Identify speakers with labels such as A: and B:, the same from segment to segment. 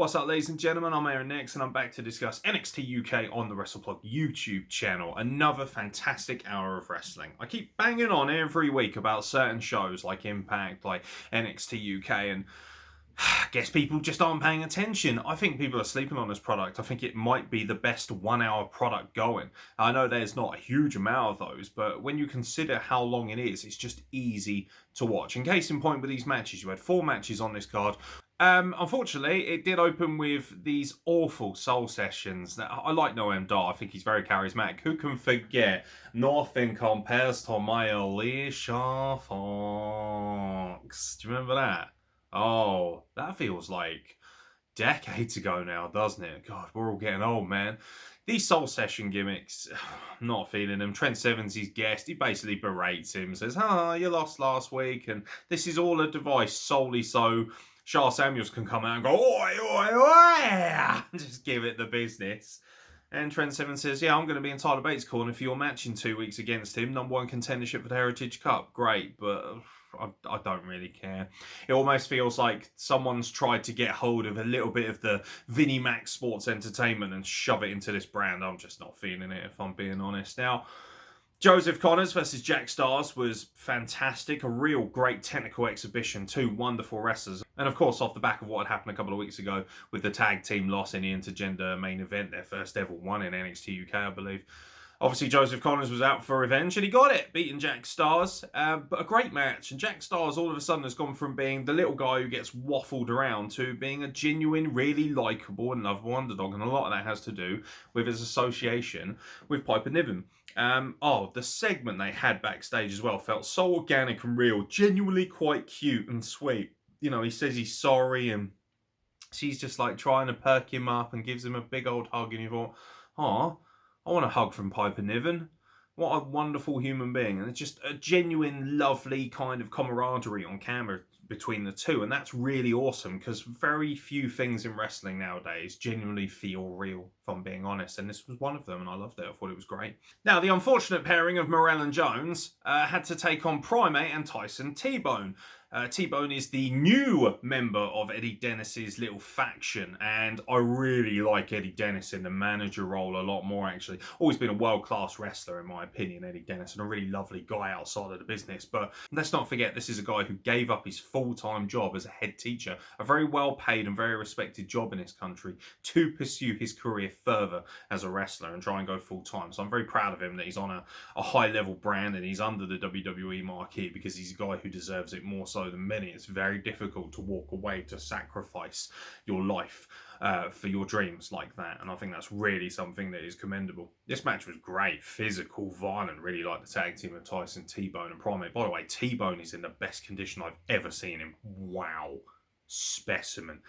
A: What's up, ladies and gentlemen? I'm Aeron and I'm back to discuss NXT UK on the WrestlePlug YouTube channel. Another fantastic hour of wrestling. I keep banging on every week about certain shows like Impact, like NXT UK, and I guess people just aren't paying attention. I think people are sleeping on this product. I think it might be the best 1 hour product going. I know there's not a huge amount of those, but when you consider how long it is, it's just easy to watch. In case in point with these matches, you had 4 matches on this card. Unfortunately, it did open with these awful soul sessions. I like Noam Dar. I think he's very charismatic. Who can forget? Nothing compares to my Alicia Fox. Do you remember that? Oh, that feels like decades ago now, doesn't it? God, we're all getting old, man. These soul session gimmicks, I'm not feeling them. Trent Seven's his guest. He basically berates him, says, you lost last week, and this is all a device solely so Charles Samuels can come out and go, oi, oi, oi, and just give it the business. And Trent Seven says, I'm going to be in Tyler Bates' corner for your match in 2 weeks against him. #1 contendership for the Heritage Cup. Great, but I don't really care. It almost feels like someone's tried to get hold of a little bit of the Vinnie Mac Sports Entertainment and shove it into this brand. I'm just not feeling it, if I'm being honest. Now, Joseph Connors versus Jack Stars was fantastic. A real great technical exhibition. 2 wonderful wrestlers. And of course, off the back of what had happened a couple of weeks ago with the tag team loss in the intergender main event, their first ever one in NXT UK, I believe. Obviously, Joseph Connors was out for revenge, and he got it, beating Jack Stars. But a great match. And Jack Stars all of a sudden has gone from being the little guy who gets waffled around to being a genuine, really likeable and lovable underdog. And a lot of that has to do with his association with Piper Niven. The segment they had backstage as well felt so organic and real, genuinely quite cute and sweet. You know, he says he's sorry, and she's just like trying to perk him up and gives him a big old hug, and you thought, I want a hug from Piper Niven. What a wonderful human being. And it's just a genuine, lovely kind of camaraderie on camera between the two. And that's really awesome, because very few things in wrestling nowadays genuinely feel real, if I'm being honest. And this was one of them, and I loved it. I thought it was great. Now, the unfortunate pairing of Morel and Jones had to take on Primate and Tyson T-Bone. T-Bone is the new member of Eddie Dennis's little faction, and I really like Eddie Dennis in the manager role a lot more, actually. Always been a world-class wrestler, in my opinion, Eddie Dennis, and a really lovely guy outside of the business. But let's not forget, this is a guy who gave up his full-time job as a head teacher, a very well-paid and very respected job in this country, to pursue his career further as a wrestler and try and go full-time. So I'm very proud of him that he's on a high-level brand and he's under the WWE marquee, because he's a guy who deserves it more so than many. It's very difficult to walk away, to sacrifice your life for your dreams like that, and I think that's really something that is commendable. This match was great, physical, violent. Really like the tag team of Tyson, T-Bone and Primate. By the way, T-Bone is in the best condition I've ever seen him. Wow. Specimen.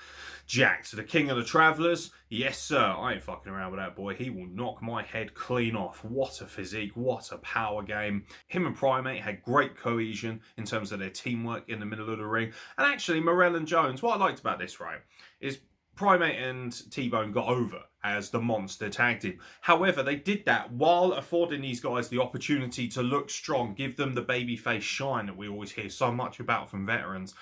A: Jack, to the king of the travellers. Yes, sir. I ain't fucking around with that boy. He will knock my head clean off. What a physique. What a power game. Him and Primate had great cohesion in terms of their teamwork in the middle of the ring. And actually, Morel and Jones, what I liked about this, right, is Primate and T-Bone got over as the monster tag team. However, they did that while affording these guys the opportunity to look strong, give them the babyface shine that we always hear so much about from veterans.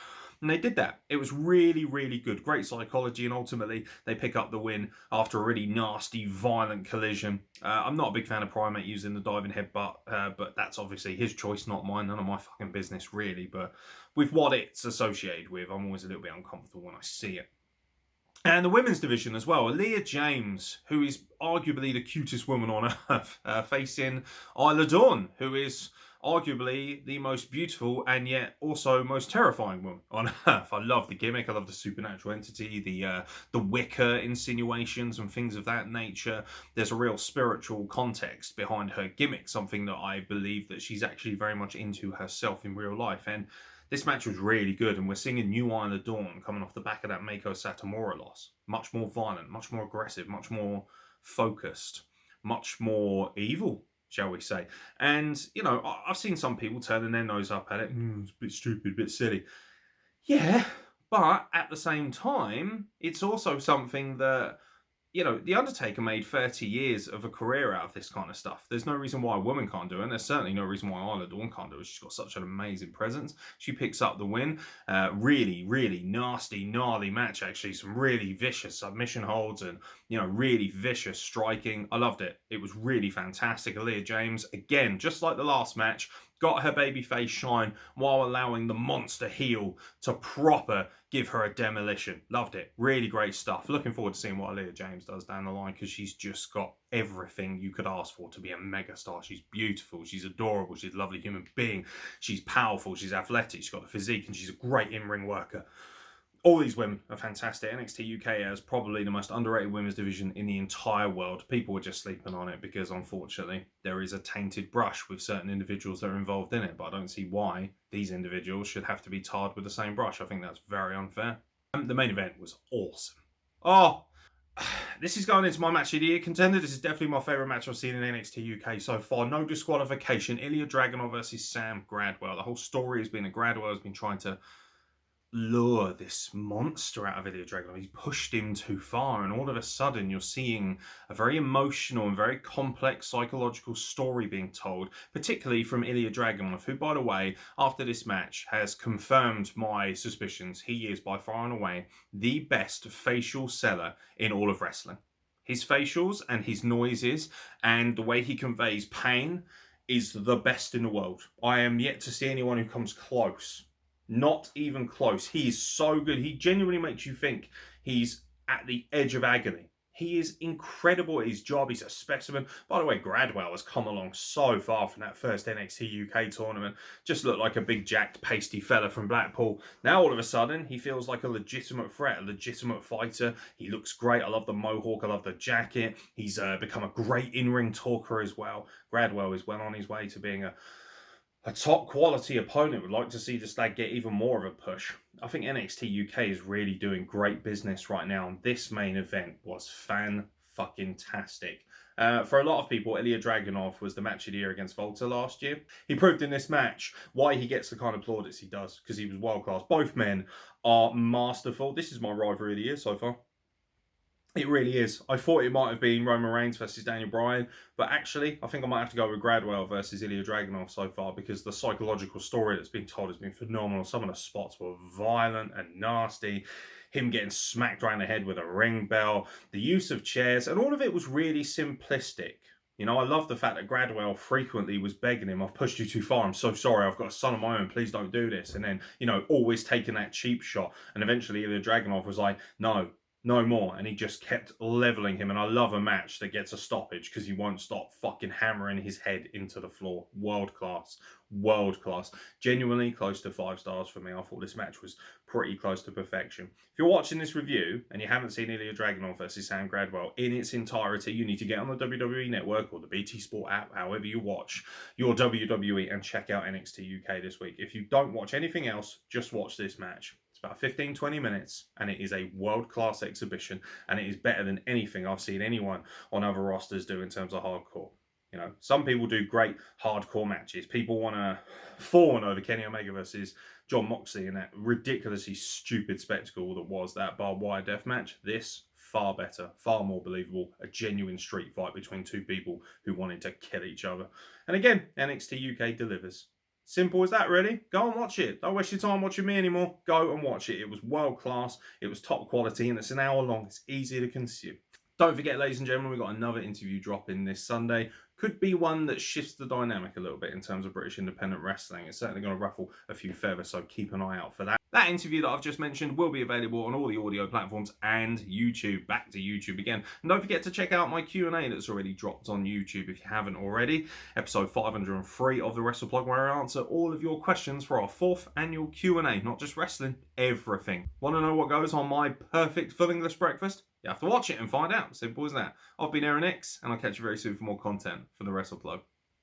A: And they did that. It was really, really good. Great psychology, and ultimately they pick up the win after a really nasty, violent collision. I'm not a big fan of Primate using the diving headbutt, but that's obviously his choice, not mine. None of my fucking business, really. But with what it's associated with, I'm always a little bit uncomfortable when I see it. And the women's division as well. Elia James, who is arguably the cutest woman on earth, facing Ilia Draganov, who is arguably the most beautiful and yet also most terrifying woman on earth. I love the gimmick. I love the supernatural entity, the Wicca insinuations and things of that nature. There's a real spiritual context behind her gimmick, something that I believe that she's actually very much into herself in real life. And this match was really good, and we're seeing a new Ilia Draganov coming off the back of that Meiko Satomura loss. Much more violent, much more aggressive, much more focused, much more evil, shall we say. And, you know, I've seen some people turning their nose up at it. It's a bit stupid, a bit silly. Yeah, but at the same time, it's also something that you know, The Undertaker made 30 years of a career out of this kind of stuff. There's no reason why a woman can't do it, and there's certainly no reason why Isla Dawn can't do it. She's got such an amazing presence. She picks up the win. Really, really nasty, gnarly match, actually. Some really vicious submission holds and, you know, really vicious striking. I loved it. It was really fantastic. Elia James, again, just like the last match, got her babyface shine while allowing the monster heel to proper give her a demolition. Loved it. Really great stuff. Looking forward to seeing what Elia James does down the line, because she's just got everything you could ask for to be a megastar. She's beautiful. She's adorable. She's a lovely human being. She's powerful. She's athletic. She's got the physique, and she's a great in-ring worker. All these women are fantastic. NXT UK has probably the most underrated women's division in the entire world. People are just sleeping on it because, unfortunately, there is a tainted brush with certain individuals that are involved in it. But I don't see why these individuals should have to be tarred with the same brush. I think that's very unfair. The main event was awesome. Oh, this is going into my match of the year contender. This is definitely my favourite match I've seen in NXT UK so far. No disqualification. Ilia Draganov versus Sam Gradwell. The whole story has been that Gradwell has been trying to lure this monster out of Elia Draganov. He's pushed him too far, and all of a sudden you're seeing a very emotional and very complex psychological story being told, particularly from Elia Draganov, who, by the way, after this match has confirmed my suspicions. He is by far and away the best facial seller in all of wrestling. His facials and his noises and the way he conveys pain is the best in the world. I am yet to see anyone who comes close. Not even close. He is so good. He genuinely makes you think he's at the edge of agony. He is incredible at his job. He's a specimen. By the way, Gradwell has come along so far from that first NXT UK tournament. Just looked like a big jacked pasty fella from Blackpool. Now all of a sudden, he feels like a legitimate threat, a legitimate fighter. He looks great. I love the mohawk. I love the jacket. He's become a great in-ring talker as well. Gradwell is well on his way to being a top quality opponent. Would like to see this lad get even more of a push. I think NXT UK is really doing great business right now, and this main event was fan-fucking-tastic. For a lot of people, Elia Draganov was the match of the year against Volta last year. He proved in this match why he gets the kind of plaudits he does, because he was world class. Both men are masterful. This is my rivalry of the year so far. It really is. I thought it might have been Roman Reigns versus Daniel Bryan, but actually, I think I might have to go with Gradwell versus Ilia Draganov so far, because the psychological story that's been told has been phenomenal. Some of the spots were violent and nasty. Him getting smacked around the head with a ring bell, the use of chairs, and all of it was really simplistic. You know, I love the fact that Gradwell frequently was begging him, I've pushed you too far, I'm so sorry, I've got a son of my own, please don't do this. And then, you know, always taking that cheap shot. And eventually Ilia Draganov was like, no more, and he just kept leveling him. And I love a match that gets a stoppage because he won't stop fucking hammering his head into the floor. World class. Genuinely close to 5 stars for me. I thought this match was pretty close to perfection. If you're watching this review and you haven't seen Ilia Draganov versus Sam Gradwell in its entirety, you need to get on the WWE Network or the BT Sport app, however you watch your WWE, and check out NXT UK this week. If you don't watch anything else, just watch this match. About 15-20 minutes, and it is a world-class exhibition, and it is better than anything I've seen anyone on other rosters do in terms of hardcore. You know, some people do great hardcore matches. People want to fawn over Kenny Omega versus John Moxley in that ridiculously stupid spectacle that was that barbed wire death match. This, far better, far more believable, a genuine street fight between two people who wanted to kill each other. And again, NXT UK delivers. Simple as that, really. Go and watch it. Don't waste your time watching me anymore. Go and watch it. It was world class. It was top quality, and it's an hour long. It's easy to consume. Don't forget, ladies and gentlemen, we've got another interview dropping this Sunday. Could be one that shifts the dynamic a little bit in terms of British independent wrestling. It's certainly going to ruffle a few feathers, so keep an eye out for that. That interview that I've just mentioned will be available on all the audio platforms and YouTube. Back to YouTube again. And don't forget to check out my Q&A that's already dropped on YouTube if you haven't already. Episode 503 of the Wrestle Plug, where I answer all of your questions for our 4th annual Q&A. Not just wrestling, everything. Want to know what goes on my perfect full English breakfast? You have to watch it and find out. Simple as that. I've been Aeron X, and I'll catch you very soon for more content for the Wrestle Plug.